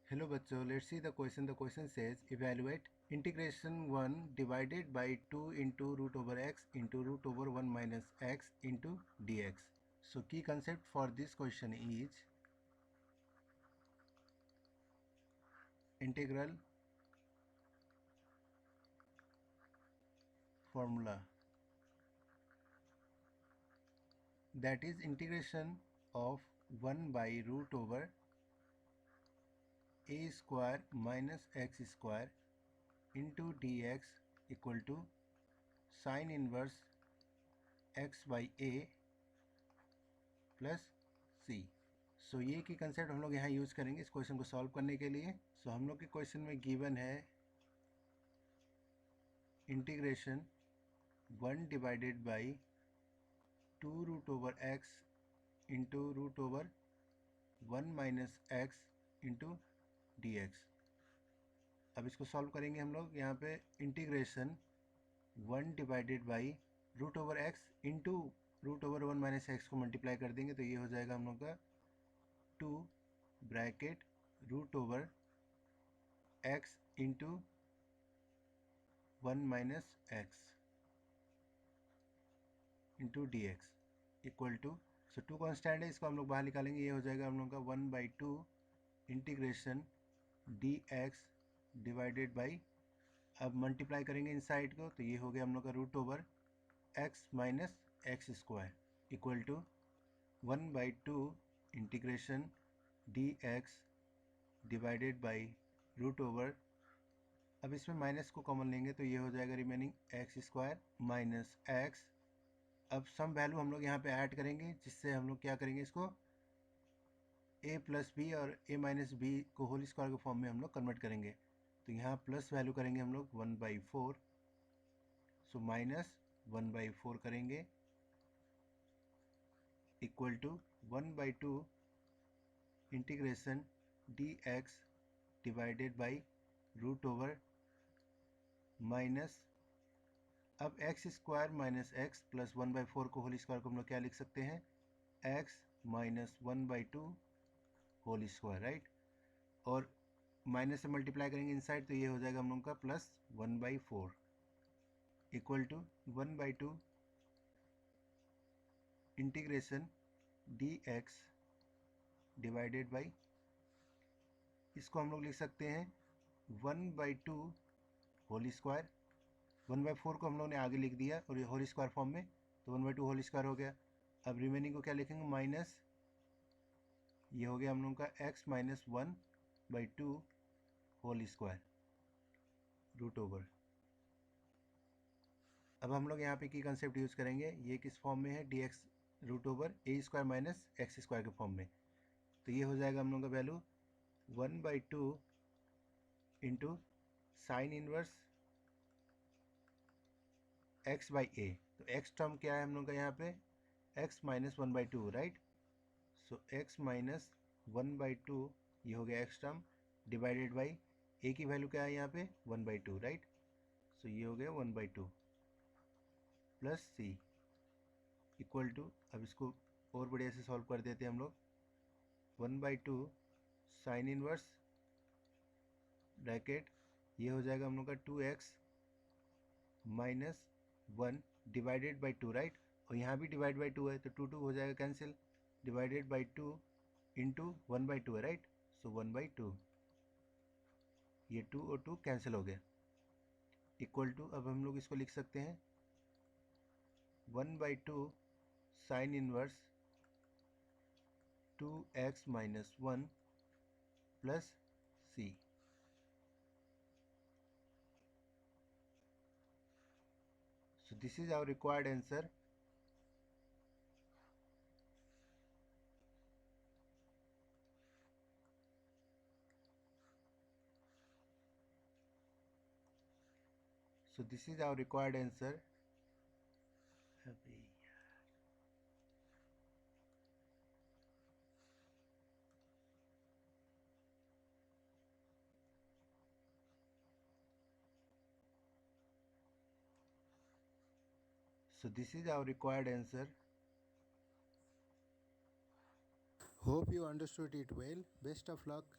Hello बच्चों, let's see the question. The question says evaluate integration 1 divided by 2 into root over x into root over 1 minus x into d x. So key concept for this question is integral formula, that is integration of 1 by root over a square minus x square into dx equal to sin inverse x by a plus C. So ये की concept हम लोग यहाँ use करेंगे इस question को solve करने के लिए. सो हम लोग के क्वेश्चन में गिवन है integration 1 divided by 2 root over x into root over 1 minus x into d x. अब इसको सॉल्व करेंगे हम लोग. यहाँ पे integration 1 divided by root over x into root over 1 minus x को मल्टीप्लाई कर देंगे तो ये हो जाएगा हम लोग का 2 bracket root over x into 1 minus x into d x equal to. So 2 constant है, इसको हम लोग बाहर निकालेंगे. ये हो जाएगा हम लोग का 1/2 integration D x divided by, अब मल्टीप्लाई करेंगे इन साइड को तो ये हो गया हम लोग का root over x minus x square equal to 1/2 integration D x divided by root over, अब इसमें माइनस को कॉमन लेंगे तो ये हो जाएगा remaining x square minus x. अब सम वैल्यू हम लोग यहाँ पे ऐड करेंगे जिससे हम लोग क्या करेंगे, इसको a प्लस बी और a माइनस बी को होल स्क्वायर के फॉर्म में हम लोग कन्वर्ट करेंगे. तो यहाँ प्लस वैल्यू करेंगे हम लोग 1/4, सो माइनस 1/4 करेंगे equal to 1/2 integration D x divided by root over minus, अब X square minus X plus 1/4 को होल स्क्वायर को हम लोग क्या लिख सकते हैं, x minus 1/2 whole square, right. और माइनस से मल्टीप्लाई करेंगे इनसाइड तो ये हो जाएगा हम लोग का plus 1/4 equal to 1/2 integration D x divided by, इसको हम लोग लिख सकते हैं 1/2 होल स्क्वायर. 1/4 को हम लोग ने आगे लिख दिया और ये होल स्क्वायर फॉर्म में, तो 1/2 होल स्क्वायर हो गया. अब रिमेनिंग को क्या लिखेंगे, माइनस, ये हो गया हम लोग का x minus 1/2 whole square root over. अब हम लोग यहाँ पे की कंसेप्ट यूज़ करेंगे, ये किस फॉर्म में है, dx root over A square minus x square के फॉर्म में. तो ये हो जाएगा हम लोग का value 1/2 into sine inverse x by A. तो x टर्म क्या है हम लोग का यहाँ पे, x माइनस 1/2, राइट. सो x माइनस 1/2 ये हो गया x term divided by a की वैल्यू क्या है यहाँ पे 1/2, राइट. सो ये हो गया 1/2 प्लस सी इक्वल टू, अब इसको और बढ़िया से सॉल्व कर देते हैं हम लोग. 1/2 साइन इनवर्स ब्रैकेट, ये हो जाएगा हम लोग का 2x minus 1 divided by 2, right. और यहाँ भी डिवाइड बाई 2 है तो 2 हो जाएगा कैंसिल, डिवाइडेड बाई 2 इंटू 1/2 है, राइट. सो 1/2, ये 2 और 2 कैंसिल हो गया इक्वल टू, अब हम लोग इसको लिख सकते हैं 1/2 sine inverse 2x minus 1 plus C. So this is our required answer. So this is our required answer. So this is our required answer. Hope you understood it well. Best of luck.